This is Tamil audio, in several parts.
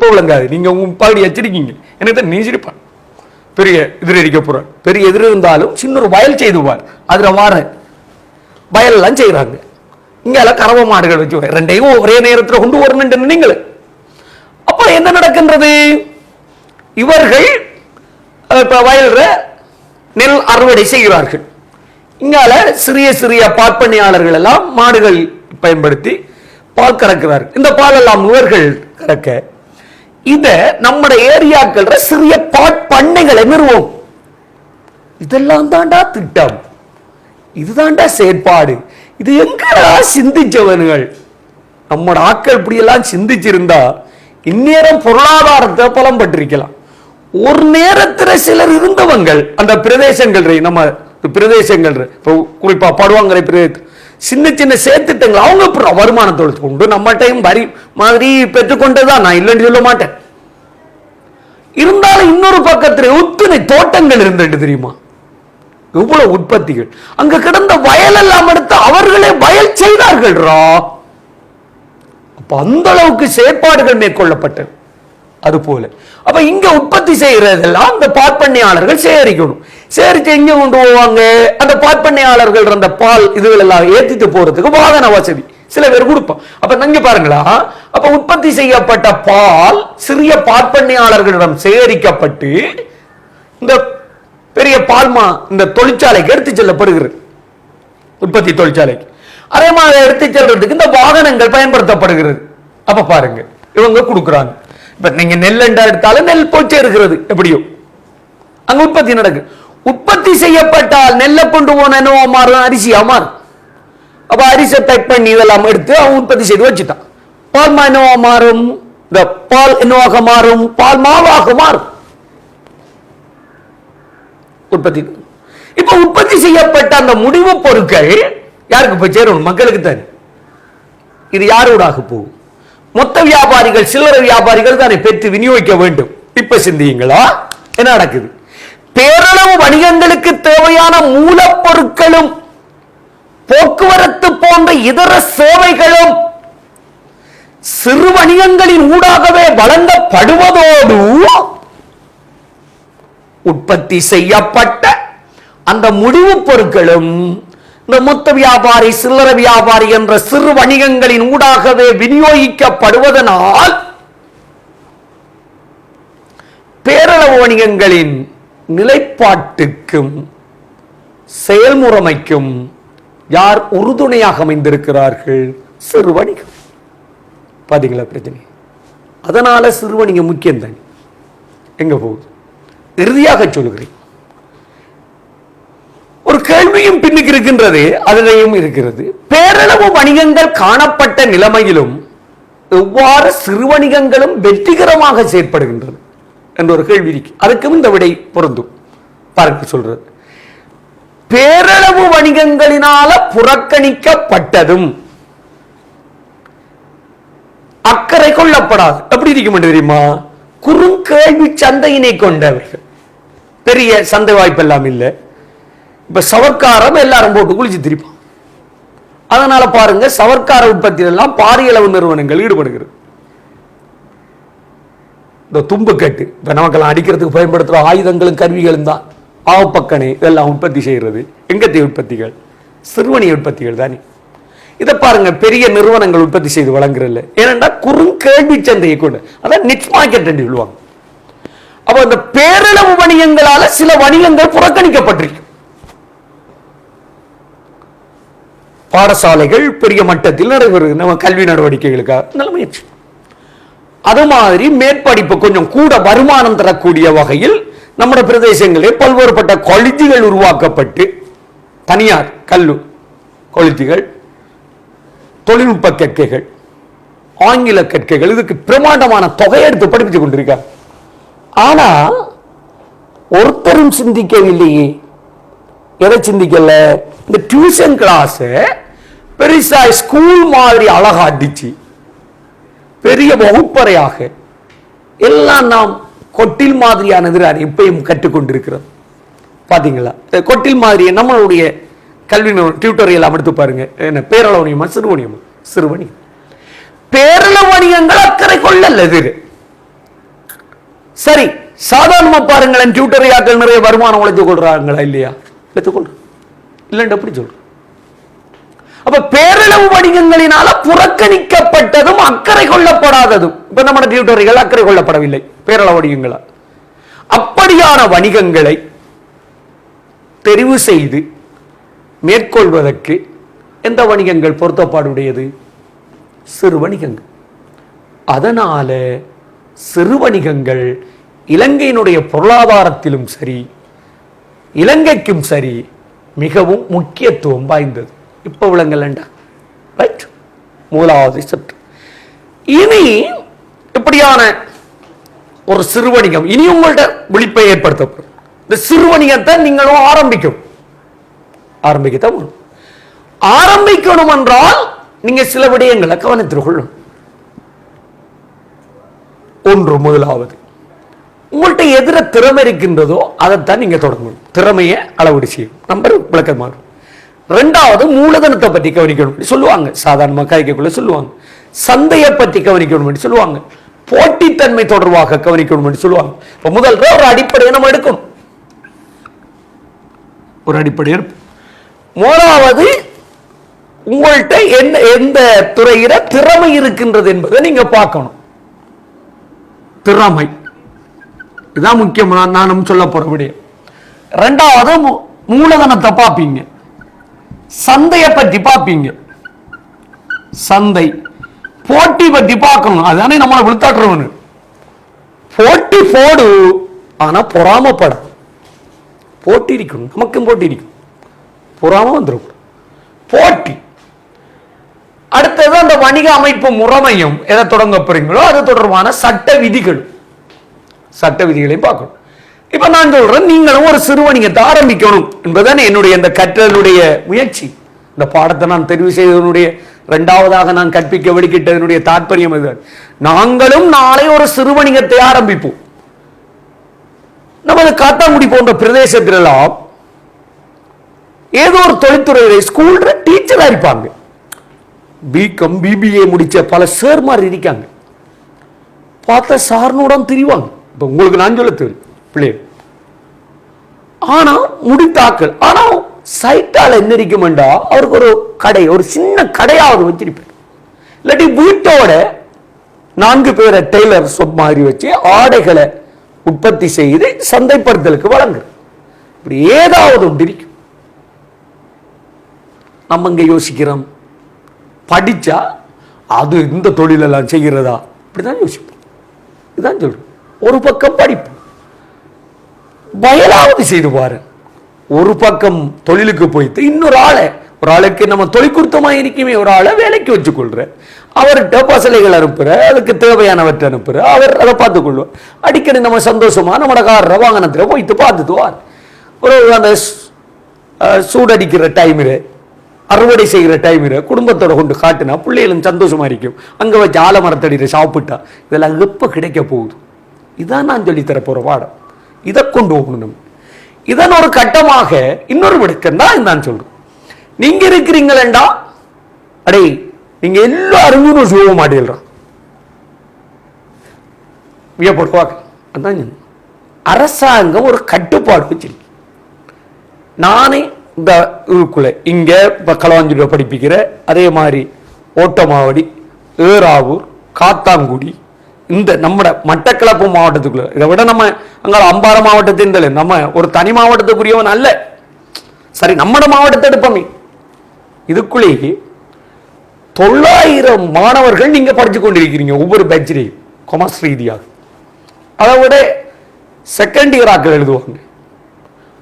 விளங்காது. நீங்க உங்க பாடி எச்சரிக்கீங்க எனக்கு தான் நீ சிரிப்பான். பெரிய எதிர் அடிக்க போற பெரிய எதிர் இருந்தாலும் சின்ன ஒரு வயல் செய்துவார். அதுல வார வயல் எல்லாம் செய்யறாங்க. இங்கால கறவை மாடுகள் வச்சு ரெண்டையும் ஒரே நேரத்தில் கொண்டு வரணும் நீங்கள். அப்ப என்ன நடக்கின்றது? இவர்கள் வயல்ற நெல் அறுவடை செய்கிறார்கள். இங்கால சிறிய சிறிய பாற்பண்ணையாளர்கள் எல்லாம் மாடுகள் பயன்படுத்தி பால் கறக்கிறார்கள். இந்த பால் எல்லாம் இவர்கள் கறக்க இத நம்ம ஏரியாக்கள் சிறிய பாற்பண்ணைகளை நிறுவோம். இதெல்லாம் தாண்டா திட்டம், இதுதாண்டா செயற்பாடு. இது எங்கடா சிந்திச்சவன்கள்? நம்ம ஆட்கள் இப்படி எல்லாம் சிந்திச்சிருந்தா இந்நேரம் பொருளாதாரத்தை பலம் பட்டிருக்கலாம். ஒரு நேரத்தில் சிலர் இருந்தவங்கள் அந்த பிரதேசங்கள், நம்ம பிரதேசங்கள் குறிப்பா படுவாங்கரை பிரதேச சின்ன சின்ன சேர்த்துட்டங்கள் அவங்க வருமானத்தோடு கொண்டு நம்மகிட்டையும் வரி மாதிரி பெற்றுக்கொண்டதுதான், நான் இல்லைன்னு சொல்ல மாட்டேன். இருந்தாலும் இன்னொரு பக்கத்தில் ஒத்துணை தோட்டங்கள் இருந்துட்டு தெரியுமா, இவ்வளவு உற்பத்திகள் அங்க கிடந்த வயல் எல்லாம் எடுத்து அவர்களே வயல் செய்தார்கள். அப்ப அந்த அளவுக்கு செயற்பாடுகள் மேற்கொள்ளப்பட்டது. அது போல அப்ப இங்க உற்பத்தி செய்யறதெல்லாம் அந்த பாற்பண்ணையாளர்கள் சேகரிக்கணும். சேகரிச்சு எங்க கொண்டு போவாங்க? அந்த பாற்பண்ணையாளர்கள் அந்த பால் இதுகள் எல்லாம் ஏற்றிட்டு போறதுக்கு வாகன வசதி சில பேர் கொடுப்போம். அப்ப நீங்க பாருங்களா, அப்ப உற்பத்தி செய்யப்பட்ட பால் சிறிய பாற்பண்ணையாளர்களிடம் சேகரிக்கப்பட்டு இந்த பெரிய பால்மா இந்த தொழிற்சாலைக்கு எடுத்து செல்லப்படுகிறது, உற்பத்தி தொழிற்சாலைக்கு. அதே மாதிரி எடுத்து செல்றதுக்கு இந்த வாகனங்கள் பயன்படுத்தப்படுகிறது. அப்ப பாருங்க இவங்க கொடுக்குறாங்க. இப்ப நீங்க நெல் எடுத்தாலும் நெல் போச்சே இருக்கிறது, எப்படியோ அங்க உற்பத்தி நடக்கு. உற்பத்தி செய்யப்பட்டால் நெல்லை கொண்டு போன என்னவோ மாறும், அரிசியா மாறும். அப்ப அரிசி பேக் பண்ணி இதெல்லாம் எடுத்து அவன் உற்பத்தி செய்து வச்சுட்டான். பால்மா என்னவா மாறும்? இந்த பால் என்னவாக மாறும்? பால் மாவாக மாறும். உற்பத்தி இப்ப உற்பத்தி செய்யப்பட்ட அந்த முடிவு பொருட்கள் யாருக்கு போய் சேரணும்? மக்களுக்கு தானே. இது யாரோடாக போகும்? மொத்த வியாபாரிகள் சில்லறை வியாபாரிகள் தானே பெற்று விநியோகிக்க வேண்டும். இப்ப சிந்தியுங்களா என்ன நடக்குது? பேரளவு வணிகங்களுக்கு தேவையான மூலப்பொருட்களும் போக்குவரத்து போன்ற இதர சேவைகளும் சிறு வணிகங்களின் ஊடாகவே வழங்கப்படுவதோடு உற்பத்தி செய்யப்பட்ட அந்த முடிவு பொருட்களும் இந்த மொத்த வியாபாரி சில்லறை வியாபாரி என்ற சிறு வணிகங்களின் ஊடாகவே விநியோகிக்கப்படுவதனால் பேரளவு வணிகங்களின் நிலைப்பாட்டுக்கும் செயல்முறைக்கும் யார் உறுதுணையாக அமைந்திருக்கிறார்கள்? சிறு வணிகம். பாத்தீங்களா பிரச்சனை? அதனால சிறு வணிகம் முக்கியம் தான். எங்க போகுது? இறுதியாக சொல்லுகிறேன், ஒரு கேள்வியும் பின்னுக்கு இருக்கின்றது, அதிலையும் இருக்கிறது. பேரளவு வணிகங்கள் காணப்பட்ட நிலைமையிலும் எவ்வாறு சிறு வணிகங்களும் வெற்றிகரமாக செயற்படுகின்றது என்ற ஒரு கேள்வி இருக்கு. அதுக்கும் இந்த விடை பொருந்தும். பார்க்க சொல்றது, பேரளவு வணிகங்களினால புறக்கணிக்கப்பட்டதும் அக்கறை கொள்ளப்படாது. எப்படி இருக்கும் தெரியுமா? குறுங்கேள்வி சந்தையினை கொண்டவர்கள். பெரிய சந்தை வாய்ப்பு எல்லாம் இல்லை. இப்ப சவர்க்காரம் எல்லாரும் போட்டு குளிச்சு திரிப்பான். அதனால பாருங்க, சவர்க்கார உற்பத்தியில் எல்லாம் பாரிய அளவு நிறுவனங்கள் ஈடுபடுகிறது. இந்த தும்புக்கட்டு இப்ப நமக்கெல்லாம் அடிக்கிறதுக்கு பயன்படுத்துற ஆயுதங்களும் கருவிகளும் தான். ஆவப்பக்கனை இதெல்லாம் உற்பத்தி செய்யறது எங்கத்தை உற்பத்திகள்? சிறுவணிக உற்பத்திகள் தானே. இதை பாருங்க, பெரிய நிறுவனங்கள் உற்பத்தி செய்து வழங்குறதில்ல. ஏனென்றா குறுங்கேள்வி சந்தையை கொண்டு, அதான் நிச் மார்க்கெட் என்று சொல்லுவாங்க. அப்ப இந்த பேரளவு வணிகங்களால சில வணிகங்கள் புறக்கணிக்கப்பட்டிருக்கு. பாடசாலைகள் பெரிய மட்டத்தில் நடைபெறுகிறது நம்ம கல்வி நடவடிக்கைகளுக்காக நல்ல முயற்சி. அது மாதிரி மேற்படிப்பு கொஞ்சம் கூட வருமானம் தரக்கூடிய வகையில் நம்ம பிரதேசங்களில் பல்வேறுபட்ட காலேஜுகள் உருவாக்கப்பட்டு தனியார் காலேஜுகள், தொழில்நுட்ப கற்கைகள், ஆங்கில கற்கைகள், இதுக்கு பிரமாண்டமான தொகை எடுத்து படித்துக் கொண்டிருக்கார். ஆனா ஒருத்தரும் சிந்திக்கவில்லையே. எதை சிந்திக்கல? இந்த டியூஷன் கிளாஸ் பெருசா ஸ்கூல் மாதிரி அழகா அடிச்சு பெரிய வகுப்பறையாக எல்லாம் நாம் கொட்டில் மாதிரியான இப்பயும் கற்றுக்கொண்டிருக்கிறது. பாத்தீங்களா? கொட்டில் மாதிரி நம்மளுடைய கல்வி டியூட்டோரியல் எடுத்து பாருங்க. என்ன பேரளவணியமா சிறுவணியமா? சிறுவணியம். பேரளவு வணிகங்கள் அக்கறை கொள்ளல. சரி, சாதாரணமா பாருங்களேன், டியூட்டரியாக்கள் நிறைய வருமானம் உழைத்துக் கொள்றாங்களா இல்லையா? எடுத்துக்கொள்றோம் இல்லைன்னு எப்படி சொல்றோம்? அப்ப பேரளவு வணிகங்களினால புறக்கணிக்கப்பட்டதும் அக்கறை கொள்ளப்படாததும். இப்ப நம்ம டியூட்டரிகள் அக்கறை கொள்ளப்படவில்லை பேரளவு வணிகங்களா. அப்படியான வணிகங்களை தெரிவு செய்து மேற்கொள்வதற்கு எந்த வணிகங்கள் பொருத்தப்பாடுடையது? சிறு வணிகங்கள். அதனால சிறு வணிகங்கள் இலங்கையினுடைய பொருளாதாரத்திலும் சரி, இலங்கைக்கும் சரி, மிகவும் முக்கியத்துவம் வாய்ந்தது. இப்ப விளங்கலண்டா, ரைட்? முதலாவது சற்று. இனி இப்படியான ஒரு சிறு வணிகம் இனி உங்கள்ட்ட விழிப்பை ஏற்படுத்தப்படும். இந்த சிறு வணிகத்தை நீங்களும் ஆரம்பிக்கத்தான். ஆரம்பிக்கணும் என்றால் நீங்க சில விடயங்களை கவனத்தில் கொள்ளும். ஒன்று, முதலாவது, உங்கள்கிட்ட எதிர திறமை இருக்கின்றதோ அதைத்தான் நீங்க தொடங்கணும். திறமையை அளவீடு செய்யும். நம்பர் விளக்கமாக. ரெண்டாவது, மூலதனத்தை பற்றி கவனிக்கணும் சொல்லுவாங்க. சாதாரண காய்க்குள்ள சொல்லுவாங்க. சந்தையை பற்றி கவனிக்கணும் சொல்லுவாங்க. போட்டித்தன்மை தொடர்பாக கவனிக்கணும் சொல்லுவாங்க. இப்ப முதல் ஒரு அடிப்படையை நம்ம எடுக்கணும். ஒரு அடிப்படை. மூணாவது, உங்கள்கிட்ட எந்த துறையில திறமை இருக்கின்றது என்பதை நீங்க பார்க்கணும். திறமை இதுதான் முக்கியம். நானும் சொல்ல போற விடயம். ரெண்டாவது, மூலதனத்தை பார்ப்பீங்க. சந்தையை பற்றி பார்ப்பீங்க. சந்தை போட்டி பற்றி பார்க்கணும். அதுதானே நம்மளை விழுத்தாட்டுறவனு. போட்டி போடு, ஆனா பொறாமப்பட. போட்டி இருக்கணும், நமக்கும் போட்டி இருக்கும். பொறாம வந்துடும் போட்டி. அடுத்தது, அந்த வணிக அமைப்பு முறைமையும் எதை தொடங்க போறீங்களோ அது தொடர்பான சட்ட விதிகளையும் பார்க்கணும். இப்ப நான் சொல்றேன், நீங்களும் ஒரு சிறு வணிகத்தை ஆரம்பிக்கணும் என்பதுதான் என்னுடைய இந்த கற்றலுடைய முயற்சி. இந்த பாடத்தை நான் தெரிவு செய்ததனுடைய இரண்டாவதாக நான் கற்பிக்க வெளிக்கிட்டதனுடைய தாற்பயம் இதுதான். நாங்களும் நாளை ஒரு சிறு வணிகத்தை ஆரம்பிப்போம். நமது காத்தாங்குடி போன்ற பிரதேசத்திலெல்லாம் ஏதோ ஒரு தொழில்துறையில ஸ்கூல்ல டீச்சரா இருப்பாங்க. பிகாம் பிபிஏ முடிச்ச பல சேர்மார் இருக்காங்க. பார்த்த சார்னுடன் திரிவாங்க. இப்ப உங்களுக்கு நான் சொல்ல தெரியும் பிள்ளைகள். ஆனா முடித்தாக்கள். ஆனா சைட்டால என்ன இருக்குமெண்டா, அவருக்கு ஒரு கடை, ஒரு சின்ன கடையாவது வச்சிருப்பார். இல்லாட்டி வீட்டோட 4 பேரை டெய்லர் ஷாப் மாதிரி வச்சு ஆடைகளை உற்பத்தி செய்து சந்தைப்படுத்தலுக்கு வழங்கு. இப்படி ஏதாவது ஒன்று இருக்கும். நம்ம இங்க யோசிக்கிறோம், படிச்சா அது இந்த தொழிலெல்லாம் செய்கிறதா, இப்படிதான் யோசிப்போம். இதுதான் சொல்றோம். ஒரு பக்கம் படிப்பு, வயலாவது செய்து பாரு. ஒரு பக்கம் தொழிலுக்கு போயிட்டு இன்னொரு ஒரு ஆளுக்கு நம்ம தொழிற்குறுத்தமா இருக்குமே, ஒரு ஆளை வேலைக்கு வச்சுக்கொள்ற, அவர்கிட்ட பசலைகள் அனுப்புற, அதுக்கு தேவையானவற்றை அனுப்புற, அவர் அதை பார்த்துக் கொள்வார். அடிக்கடி நம்ம சந்தோஷமா நம்மட கார வாகனத்துல போயிட்டு பார்த்துட்டுவார். ஒரு அந்த சூடடிக்கிற டைமில், அறுவடை செய்கிற டைமில் குடும்பத்தோட கொண்டு காட்டினா பிள்ளைகளும் சந்தோஷமா இருக்கும். அங்க வச்சு ஆலமரத்தடியில் சாப்பிட்டா இதெல்லாம் எப்ப கிடைக்க போகுது? இதான் நான் சொல்லித்தர போற பாடம். இதை கொண்டு போகணும். இதன் ஒரு கட்டமாக இன்னொரு விடுக்கம் தான் நான் சொல்றேன். நீங்க இருக்கிறீங்களா, அடே நீங்க எல்லாரும் சொல்ல மாட்டேங்கிறான் வியப்படுவாங்க. அதான் அரசாங்கம் ஒரு கட்டுப்பாடு வச்சிருக்கு. நானே இந்த இதுக்குள்ள இங்க களவாஞ்சில படிப்பிக்கிற, அதே மாதிரி ஓட்டமாவடி, ஏறாவூர், காத்தாங்குடி, இந்த நம்ம மட்டக்களப்பு மாவட்டத்துக்குள்ள, இதை விட நம்ம அங்க அம்பாறை மாவட்டத்தின் நம்ம ஒரு தனி மாவட்டத்துக்குரியவன் அல்ல. சரி, நம்மட மாவட்டத்தை எடுப்போமே, இதுக்குள்ளேயே 900 மாணவர்கள் நீங்க படிச்சு கொண்டிருக்கிறீங்க ஒவ்வொரு பேட்சிலையும் கொமர்ஸ் ரீதியாக. அதை விட செகண்ட் இயர் ஆக்கள் எழுதுவாங்க.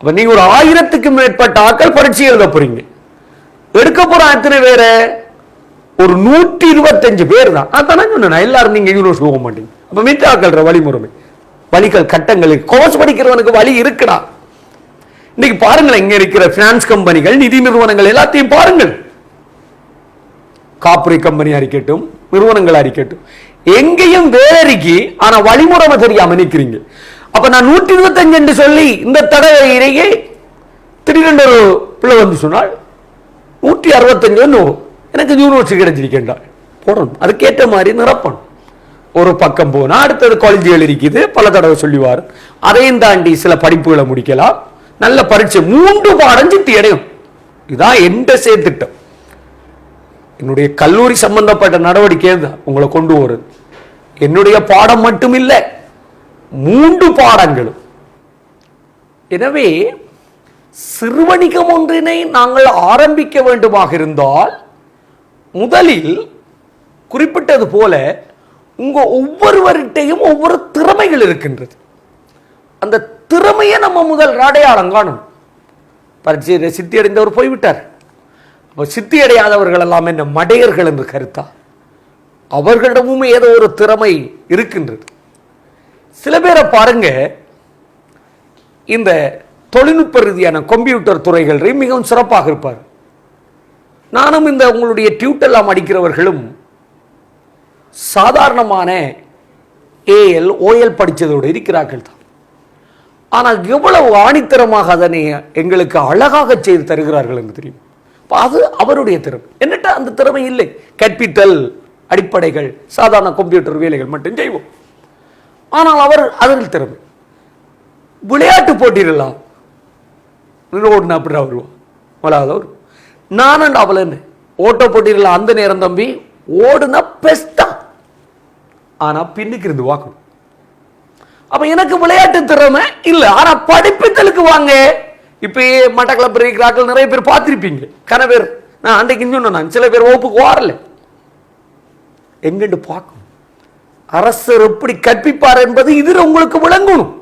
அப்ப நீங்க ஒரு 1000க்கும் மேற்பட்ட ஆக்கள் பரீட்சை எழுத போறீங்க. எடுக்க போற எத்தனை பேரு? ஒரு 125 பேர் தான். அதான் சொன்ன, எல்லாரும் நீங்க யூனிவர்சிட்டி போக மாட்டீங்க. அப்ப மீட்ட ஆக்கள்ற வழிமுறை, வழிகள், கட்டங்களுக்கு கோர்ஸ் படிக்கிறவனுக்கு வழி இருக்குடா. இன்னைக்கு பாருங்களேன், இங்க இருக்கிற பினான்ஸ் கம்பெனிகள், நிதி நிறுவனங்கள் எல்லாத்தையும் பாருங்கள். கார்ப்பரேட் கம்பெனியா இருக்கட்டும், நிறுவனங்களா இருக்கட்டும், எங்கேயும் வேலைக்கு ஆனா வழிமுறை தெரியாம நிக்கிறீங்க. அப்ப நான் 125 என்று சொல்லி இந்த தடவையிலேயே திடீரென்று ஒரு பிள்ளை வந்து சொன்னால் 165 எனக்கு யூனிவர்சிட்டி கிடைச்சிருக்கேன் போடணும். அதுக்கேற்ற மாதிரி நிரப்பணும். ஒரு பக்கம் போனா அடுத்தது காலேஜுகள் இருக்குது, பல தடவை சொல்லுவார். அதையும் தாண்டி சில படிப்புகளை முடிக்கலாம், நல்ல பரீட்சை 3 பாடம் சித்தி அடையும். இதுதான் எந்த சேர்த்திட்டம். என்னுடைய கல்லூரி சம்பந்தப்பட்ட நடவடிக்கை தான் உங்களை கொண்டு வருது. என்னுடைய பாடம் மட்டும் இல்லை, 3 பாடங்களும். எனவே சிறுவணிகம் ஒன்றினை நாங்கள் ஆரம்பிக்க வேண்டுமாக இருந்தால் முதலில் குறிப்பிட்டது போல உங்க ஒவ்வொருவர்கிட்டையும் ஒவ்வொரு திறமைகள் இருக்கின்றது. அந்த திறமையை நம்ம முதல் அடையாளம் காணும். பரீட்சையை சித்தி அடைந்தவர் போய்விட்டார். அப்ப சித்தி அடையாதவர்கள் எல்லாம் என்ன மடையர்கள் என்று கருத்தா? அவர்களிடமும் ஏதோ ஒரு திறமை இருக்கின்றது. சில பேரை பாருங்க, இந்த தொழில்நுட்ப ரீதியான கம்ப்யூட்டர் துறைகள் மிகவும் சிறப்பாக இருப்பார். நானும் இந்த உங்களுடைய டியூட்டெல்லாம் அடிக்கிறவர்களும் சாதாரணமான ஏஎல் ஓஎல் படித்ததோடு இருக்கிறார்கள் தான். ஆனால் எவ்வளவு ஆணித்தரமாக அதனை எங்களுக்கு அழகாக செய்து தருகிறார்கள் என்று தெரியும். அது அவருடைய திறமை. என்னட்டா அந்த திறமை இல்லை. கற்பித்தல் அடிப்படைகள், சாதாரண கம்ப்யூட்டர் வேலைகள் மட்டும் செய்வோம். ஆனால் அவர் அதில் திறமை. விளையாட்டு போட்டிடலாம், ஓடுனா அப்படி வருவோம், வராதவர். நானும் அவள் என்ன ஓட்ட போட்டிடலாம், அந்த நேரம் தம்பி ஓடுனா பெஸ்டா. ஆனா பின்னுக்கு இருந்து வாக்கணும். அப்ப எனக்கு விளையாட்டு திறமை இல்லை, ஆனா படிப்பித்தலுக்கு வாங்க. இப்ப மட்டக்களப்பு இருக்கிறார்கள் நிறைய பேர் பார்த்திருப்பீங்க. கனவேர் நான் அன்றைக்கு சொன்னேன், சில பேர் வகுப்புக்கு வாரல. எங்கன்னு பார்க்கணும். அரசர் எப்படி கற்பிப்பார் என்பது இதில் உங்களுக்கு விளங்கணும்.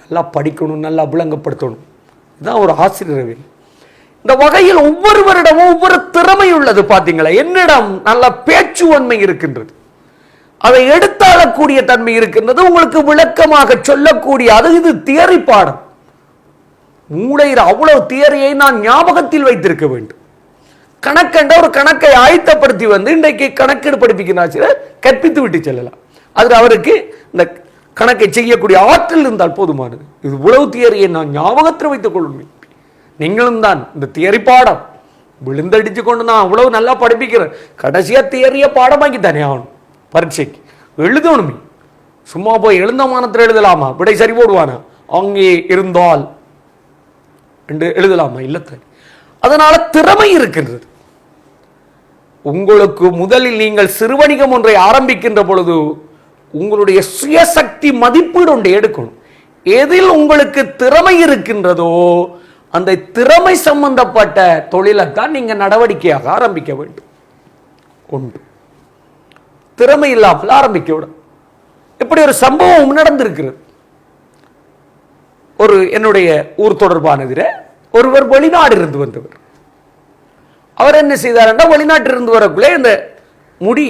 நல்லா படிக்கணும், நல்லா விளங்கப்படுத்தணும். இதுதான் ஒரு ஆசிரியர். இந்த வகையில் ஒவ்வொருவரிடமும் ஒவ்வொரு திறமை உள்ளது. பாத்தீங்களா, என்னிடம் நல்ல பேச்சுவன்மை இருக்கின்றது, அதை எடுத்தாளக்கூடிய தன்மை இருக்கின்றது, உங்களுக்கு விளக்கமாக சொல்லக்கூடிய. அது இது தியரி பாடம். மூளையில் அவ்வளவு தியரியை நான் ஞாபகத்தில் வைத்திருக்க வேண்டும். கணக்கென்ற ஒரு கணக்கை ஆயத்தப்படுத்தி வந்து இன்றைக்கு கணக்கெடு படிப்பிக்கிறார், கற்பித்து விட்டு செல்லலாம். அது அவருக்கு இந்த கணக்கை செய்யக்கூடிய ஆற்றல் இருந்தால் போதுமானது. இது உளவு தியரியை நான் ஞாபகத்தில் வைத்துக் கொள்ளும். நீங்களும் தான் இந்த தியரி பாடம் விழுந்தடிச்சு கொண்டு நான் அவ்வளவு நல்லா படிப்பிக்கிறேன். கடைசியா தியரிய பாடமாக்கி தானே ஆகணும். பரீட்சைக்கு எழுதணுமே. சும்மா போய் எழுந்த மானத்தில் எழுதலாமா? விடை சரி போடுவானா? அங்கே இருந்தால் என்று எழுதலாமா? இல்லத்தானே. அதனால திறமை இருக்கின்றது உங்களுக்கு. முதலில் நீங்கள் சிறுவணிகம் ஒன்றை ஆரம்பிக்கின்ற பொழுது உங்களுடைய சுயசக்தி மதிப்பீடு ஒன்றை எடுக்கணும். எதில் உங்களுக்கு திறமை இருக்கின்றதோ அந்த திறமை சம்பந்தப்பட்ட தொழிலைத்தான் நீங்க நடவடிக்கையாக ஆரம்பிக்க வேண்டும். ஒன்று, திறமை இல்லாமல் ஆரம்பிக்க விட. இப்படி ஒரு சம்பவம் நடந்திருக்கிறது. ஒரு என்னுடைய ஊர் தொடர்பானதில் ஒருவர் வெளிநாடு இருந்து வந்தவர். அவர் என்ன செய்தார், வெளிநாட்டிலிருந்து வரக்குள்ளே இந்த முடி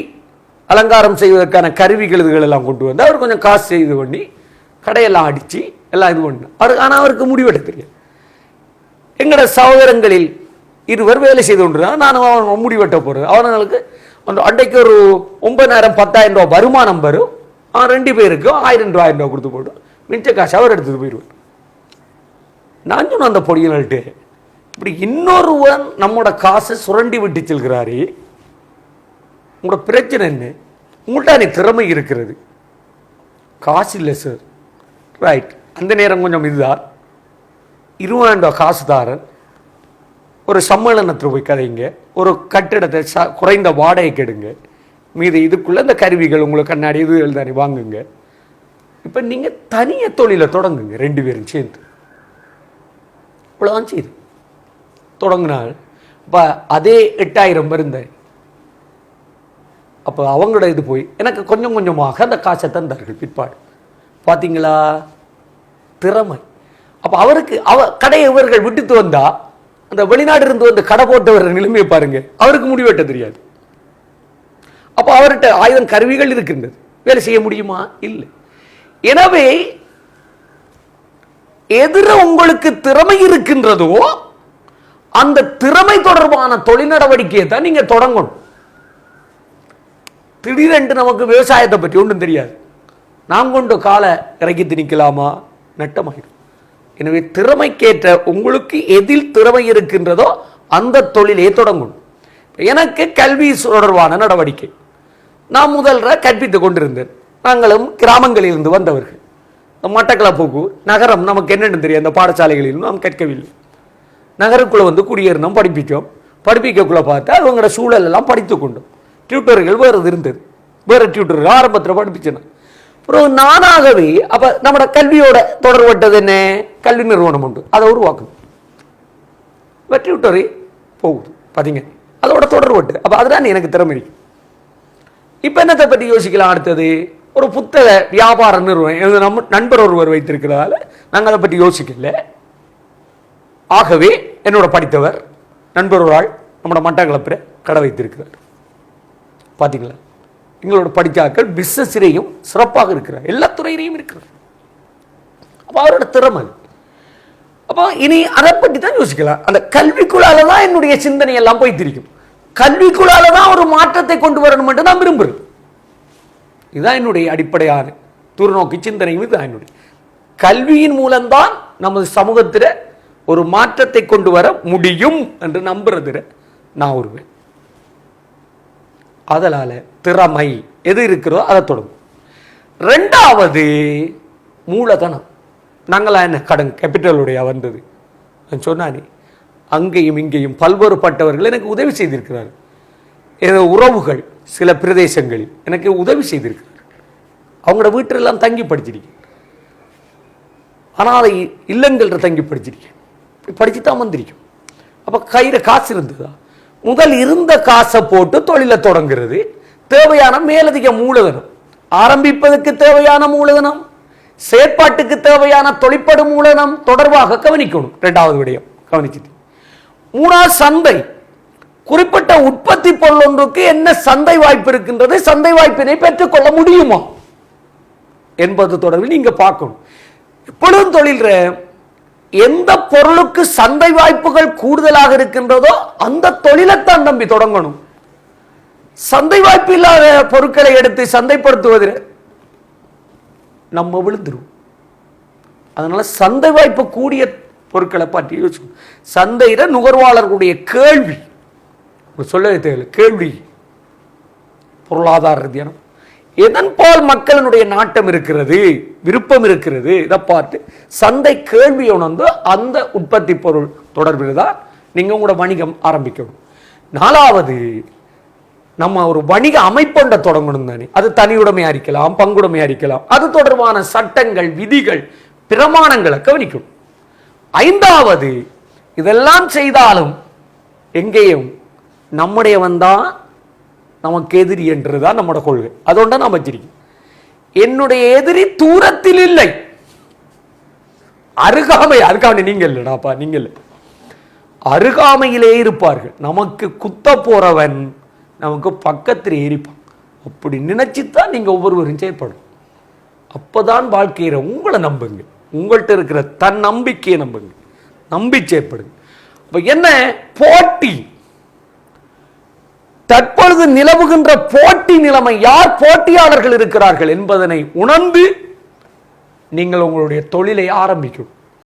அலங்காரம் செய்வதற்கான கருவிகள் இதுகள் எல்லாம் கொண்டு வந்து அவர் கொஞ்சம் காசு செய்து பண்ணி கடையெல்லாம் அடிச்சு எல்லாம் இது பண்ணு. ஆனால் அவருக்கு முடிவெட்ட தெரியாது. எங்களோட சகோதரங்களில் இருவர் வேலை செய்து கொண்டிருந்தார். நானும் அவன் முடிவெட்ட போறேன். அவர்களுக்கு அன்றைக்கு ஒரு 9,000 10,000 ரூபாய் வருமானம் வரும். அவன் 2 பேருக்கும் 1000 ரூபாய் கொடுத்து போட்டு மிச்ச காசு அவர் எடுத்துட்டு போயிடுவார். நான் சொன்ன அந்த பொடியினல்ட்டு, இப்படி இன்னொருவன் நம்மோட காசை சுரண்டி விட்டு செல்கிறாரே, உங்களோட பிரச்சனை என்ன? உங்கள்கிட்ட திறமை இருக்கிறது, காசு இல்லை சார். ரைட், அந்த நேரம் கொஞ்சம் இதுதான். 20,000 ரூபாய் காசு தாரன், ஒரு சம்மேளனத்தில் போய் கதைங்க, ஒரு கட்டிடத்தை குறைந்த வாடகைக்கு எடுங்க, மீது இதுக்குள்ள இந்த கருவிகள் உங்களுக்கு கண்ணாடி இது எழுதானே வாங்குங்க. இப்போ நீங்கள் தனிய தொழிலை தொடங்குங்க 2 பேரும் சேர்ந்து. இவ்வளோதான் செய்து தொடங்கினால் இப்போ அதே 8,000 வருந்த. அப்போ அவங்களோட இது போய் எனக்கு கொஞ்சம் கொஞ்சமாக அந்த காசை தந்தார்கள் பிற்பாடு. பார்த்தீங்களா திறமை. அப்போ அவருக்கு கடையை இவர்கள் விட்டுட்டு வந்தா அந்த வெளிநாடு இருந்து வந்து கடை போட்டவர் நிலைமையை பாருங்க. அவருக்கு முடிவெட்ட தெரியாது. அப்போ அவர்கிட்ட 1000 கருவிகள் இருக்கின்றது, வேலை செய்ய முடியுமா? இல்லை. எனவே எதிர உங்களுக்கு திறமை இருக்கின்றதோ அந்த திறமை தொடர்பான தொழில் நடவடிக்கையை தான் நீங்க தொடங்கணும். திடீரென்று நமக்கு விவசாயத்தை பற்றி ஒன்றும் தெரியாது, நாம் கொண்டு காலை இறக்கி திணிக்கலாமா? நட்டமாயிடும். எனவே திறமைக்கேற்ற உங்களுக்கு எதில் திறமை இருக்கின்றதோ அந்த தொழிலே தொடங்கணும். எனக்கு கல்வி தொடர்பான நடவடிக்கை, நான் முதல்ல கற்பித்துக் கொண்டிருந்தேன். நாங்களும் கிராமங்களில் இருந்து வந்தவர்கள். மட்டக்களப்புக்கு நகரம் நமக்கு என்னென்னு தெரியும், அந்த பாடசாலைகளிலும் நாம் கற்கவில்லை. நகருக்குள்ள வந்து குடியேறினோம், படிப்பிச்சோம். படிப்பிக்கக்குள்ள பார்த்தா அவங்களோட சூழல் எல்லாம் படித்து கொண்டோம். டியூட்டர்கள் வேறு இருந்தது, வேறு டியூட்டர்கள் ஆரம்பத்தில் படிப்பிச்சேன். அப்புறம் நானாகவே அப்ப நம்மட கல்வியோட தொடர்பட்டது என்ன, கல்வி நிறுவனம் உண்டு, அதை உருவாக்கணும். டியூட்டரி போகுது பார்த்தீங்க, அதோட தொடர்பட்டு. அப்ப அதுதான் எனக்கு திறமை. இப்ப என்னத்தை பற்றி யோசிக்கலாம்? அடுத்தது ஒரு புத்தக வியாபார நிறுவனம் நம்ம நண்பர் ஒருவர் வைத்திருக்கிறதால நாங்கள் அதை பற்றி யோசிக்கல. ஆகவே என்னோட படித்தவர் நண்பர் ஒரு ஆள் நம்மளோட மட்டக்களப்பில் கடை வைத்திருக்கிறார். பார்த்தீங்களா, எங்களோட படித்தாக்கள் பிசினஸிலையும் சிறப்பாக இருக்கிறார், எல்லா துறையிலையும் இருக்கிறார். அப்போ அவரோட திறமை. அப்போ இனி அதை பற்றி தான் யோசிக்கலாம். அந்த கல்விக்குள்ளால தான் என்னுடைய சிந்தனை எல்லாம் போய்த்திருக்கும். கல்விக்குள்ளால தான் ஒரு மாற்றத்தை கொண்டு வரணும் என்று நான் விரும்புகிறேன். இதுதான் என்னுடைய அடிப்படையான தூர்நோக்கி சிந்தனையும். இதுதான் என்னுடைய கல்வியின் மூலம்தான் நமது சமூகத்தில் ஒரு மாற்றத்தை கொண்டு வர முடியும் என்று நம்புறதுல நான் வருவேன். அதனால திறமை எது இருக்கிறதோ அதை தொடங்கும். ரெண்டாவது மூலதனம். நாங்களா என்ன கடன் கேபிட்டலுடைய வந்தது நான் சொன்னானே, அங்கேயும் இங்கேயும் பல்வேறுபட்டவர்கள் எனக்கு உதவி செய்திருக்கிறார்கள். எனது உறவுகள் சில பிரதேசங்களில் எனக்கு உதவி செய்திருக்கிறார்கள். அவங்களோட வீட்டிலெல்லாம் தங்கி படிச்சிருக்கேன், ஆனால் இல்லங்கள் தங்கி படிச்சிருக்கேன், படிச்சு தான் வந்திருக்கும். அப்ப கையில காசு இருந்ததா, முதல் இருந்த காசை போட்டு தொழிலை தொடங்குறது. தேவையான மேலதிக மூலதனம், ஆரம்பிப்பதற்கு தேவையான மூலதனம், செயற்பாட்டுக்கு தேவையான தொழிற்படு மூலதனம் தொடர்பாக கவனிக்கணும். இரண்டாவது விடயம் கவனிச்சுட்டு, மூணாவது சந்தை. குறிப்பிட்ட உற்பத்தி பொருள் ஒன்றுக்கு என்ன சந்தை வாய்ப்பு இருக்கின்றது, சந்தை வாய்ப்பினை பெற்றுக்கொள்ள முடியுமா என்பது தொடர்பில் நீங்க பார்க்கணும். எப்பொழுதும் தொழில் எந்த பொருளுக்கு சந்தை வாய்ப்புகள் கூடுதலாக இருக்கின்றதோ அந்த தொழிலைத்தான் நம்பி தொடங்கணும். சந்தை வாய்ப்பு இல்லாத பொருட்களை எடுத்து சந்தைப்படுத்துவதில் நம்ம விழுந்துரும். அதனால சந்தை வாய்ப்பு கூடிய பொருட்களை பற்றி யோசிக்கணும். சந்தையில நுகர்வாளர்களுடைய கேள்வி சொல்லவே தேவையில்லை, கேள்வி பொருளாதார ரீதியான எதன் போல் மக்களினுடைய நாட்டம் இருக்கிறது, விருப்பம் இருக்கிறது, இதை பார்த்து சந்தை கேள்வி உணர்ந்து அந்த உற்பத்தி பொருள் தொடர்பில் தான் நீங்க உங்களோட வணிகம் ஆரம்பிக்கணும். நாலாவது, நம்ம ஒரு வணிக அமைப்பொண்ட தொடங்கணும் தானே. அது தனியுடைமையா இருக்கலாம், பங்குடைமையா இருக்கலாம். அது தொடர்பான சட்டங்கள், விதிகள், பிரமாணங்களை கவனிக்கணும். ஐந்தாவது, இதெல்லாம் செய்தாலும் எங்கேயும் நம்முடைய வந்தா நமக்கு எதிரி என்றுதான் நம்மளோட கொள்கை. அதோட நான் வச்சிருக்கேன், என்னுடைய எதிரி தூரத்தில் இல்லை, அருகாமை நீங்க இல்லடாப்பா, நீங்க இல்லை, அருகாமையிலே இருப்பார்கள். நமக்கு குத்த போறவன் நமக்கு பக்கத்தில் ஏறிப்பான். அப்படி நினைச்சுதான் நீங்க ஒவ்வொருவரும் செயற்படும். அப்பதான் வாழ்க்கையில உங்களை நம்புங்க, உங்கள்கிட்ட இருக்கிற தன் நம்பிக்கையை நம்புங்க, நம்பி செயற்படுங்க. அப்ப என்ன போட்டி, தற்பொழுது நிலவுகின்ற போட்டி நிலைமை, யார் போட்டியாளர்கள் இருக்கிறார்கள் என்பதனை உணர்ந்து நீங்கள் உங்களுடைய தொழிலை ஆரம்பிக்கும்.